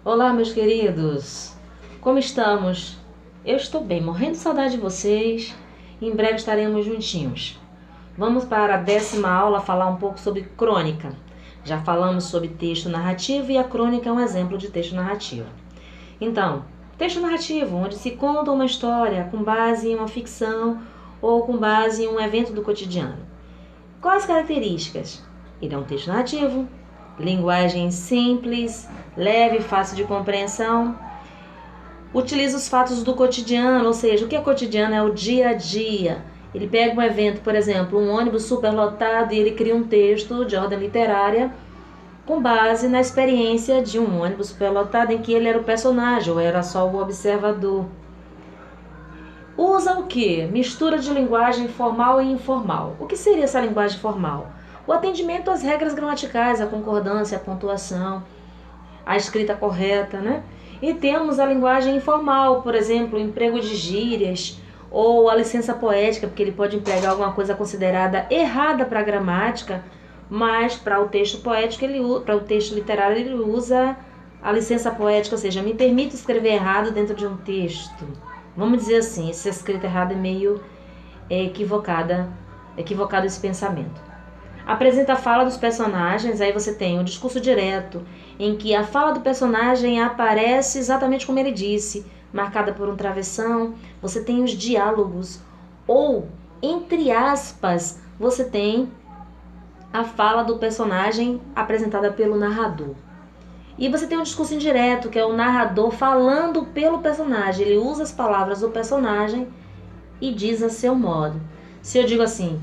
Olá, meus queridos! Como estamos? Eu estou bem, morrendo de saudade de vocês. Em breve estaremos juntinhos. Vamos para a 10ª aula falar um pouco sobre crônica. Já falamos sobre texto narrativo e a crônica é um exemplo de texto narrativo. Então, texto narrativo, onde se conta uma história com base em uma ficção ou com base em um evento do cotidiano. Quais as características? Ele é um texto narrativo, linguagem simples, leve e fácil de compreensão. Utiliza os fatos do cotidiano, ou seja, o que é cotidiano é o dia a dia. Ele pega um evento, por exemplo, um ônibus superlotado e ele cria um texto de ordem literária com base na experiência de um ônibus superlotado em que ele era o personagem ou era só o observador. Usa o quê? Mistura de linguagem formal e informal. O que seria essa linguagem formal? O atendimento às regras gramaticais, a concordância, a pontuação, a escrita correta, né? E temos a linguagem informal, por exemplo, o emprego de gírias ou a licença poética, porque ele pode empregar alguma coisa considerada errada para a gramática, mas para o texto poético, para o texto literário, ele usa a licença poética, ou seja, me permite escrever errado dentro de um texto. Vamos dizer assim, essa escrita errada é meio equivocado esse pensamento. Apresenta a fala dos personagens, aí você tem o discurso direto, em que a fala do personagem aparece exatamente como ele disse, marcada por um travessão. Você tem os diálogos, ou, entre aspas, você tem a fala do personagem apresentada pelo narrador. E você tem um discurso indireto, que é o narrador falando pelo personagem. Ele usa as palavras do personagem e diz a seu modo. Se eu digo assim,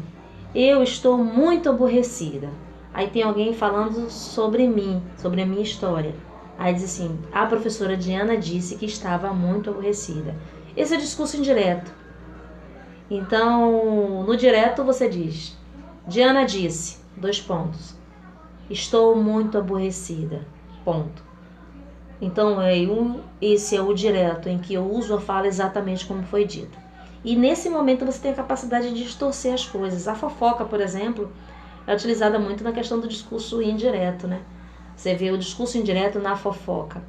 eu estou muito aborrecida. Aí tem alguém falando sobre mim, sobre a minha história. Aí diz assim, a professora Diana disse que estava muito aborrecida. Esse é o discurso indireto. Então, no direto você diz, Diana disse, : estou muito aborrecida, . Então, esse é o direto, em que eu uso a fala exatamente como foi dito. E nesse momento você tem a capacidade de distorcer as coisas. A fofoca, por exemplo, é utilizada muito na questão do discurso indireto, né? Você vê o discurso indireto na fofoca.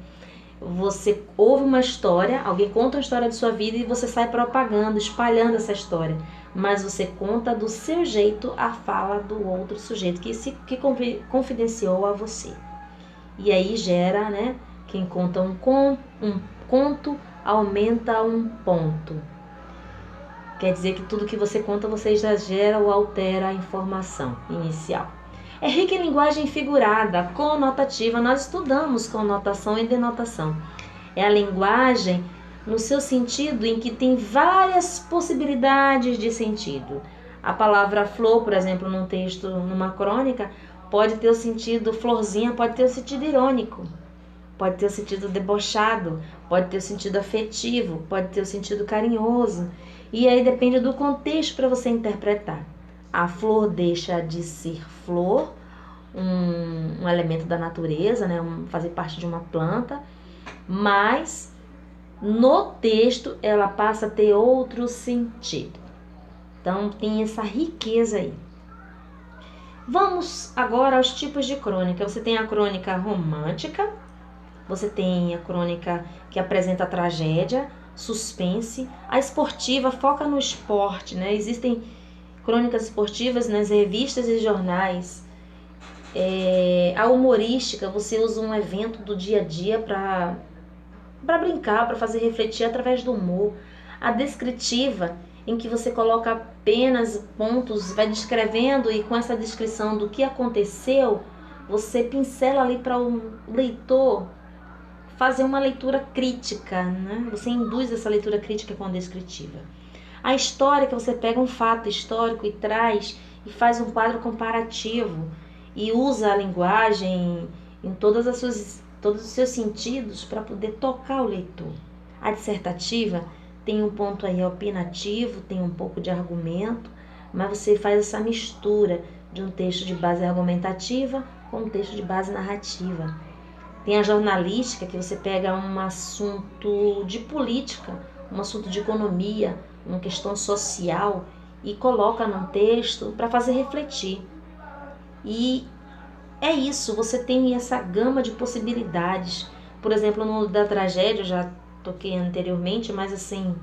Você ouve uma história, alguém conta uma história de sua vida e você sai propagando, espalhando essa história. Mas você conta do seu jeito a fala do outro sujeito que confidenciou a você. E aí gera, né? Quem conta um conto aumenta um ponto. Quer dizer que tudo que você conta, você exagera ou altera a informação inicial. É rica em linguagem figurada, conotativa. Nós estudamos conotação e denotação. É a linguagem no seu sentido em que tem várias possibilidades de sentido. A palavra flor, por exemplo, num texto, numa crônica, pode ter o sentido florzinha, pode ter o sentido irônico, pode ter o sentido debochado, pode ter o sentido afetivo, pode ter o sentido carinhoso. E aí depende do contexto para você interpretar. A flor deixa de ser flor, um elemento da natureza, né? Fazer parte de uma planta, mas no texto ela passa a ter outro sentido. Então tem essa riqueza aí. Vamos agora aos tipos de crônica. Você tem a crônica romântica, você tem a crônica que apresenta a tragédia, suspense. A esportiva foca no esporte, né? Existem crônicas esportivas nas revistas e jornais. A humorística, você usa um evento do dia a dia para brincar, para fazer refletir através do humor. A descritiva, em que você coloca apenas pontos, vai descrevendo e com essa descrição do que aconteceu, você pincela ali para o leitor fazer uma leitura crítica, né? Você induz essa leitura crítica com a descritiva. A história, que você pega um fato histórico e traz e faz um quadro comparativo e usa a linguagem em todos os seus sentidos para poder tocar o leitor. A dissertativa tem um ponto aí opinativo, tem um pouco de argumento, mas você faz essa mistura de um texto de base argumentativa com um texto de base narrativa. Tem a jornalística, que você pega um assunto de política, um assunto de economia, uma questão social e coloca num texto para fazer refletir. E é isso, você tem essa gama de possibilidades Por exemplo, no da tragédia, eu já toquei anteriormente, mas assim,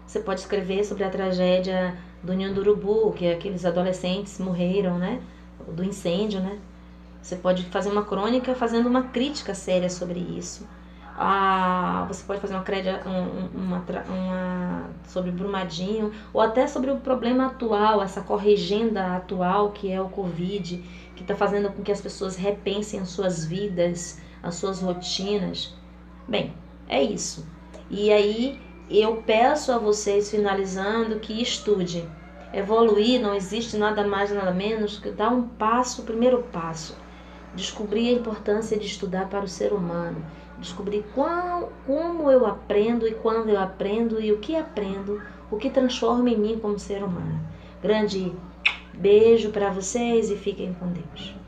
você pode escrever sobre a tragédia do Ninho do Urubu, que aqueles adolescentes morreram, né? Do incêndio, né? Você pode fazer uma crônica fazendo uma crítica séria sobre isso. Você pode fazer sobre Brumadinho, ou até sobre o problema atual, essa corrigenda atual que é o Covid, que está fazendo com que as pessoas repensem as suas vidas, as suas rotinas. Bem, é isso. E aí eu peço a vocês, finalizando, que estude. Evoluir não existe nada mais, nada menos que dar um passo, o primeiro passo. Descobrir a importância de estudar para o ser humano. Descobrir como eu aprendo e quando eu aprendo e o que transforma em mim como ser humano. Grande beijo para vocês e fiquem com Deus.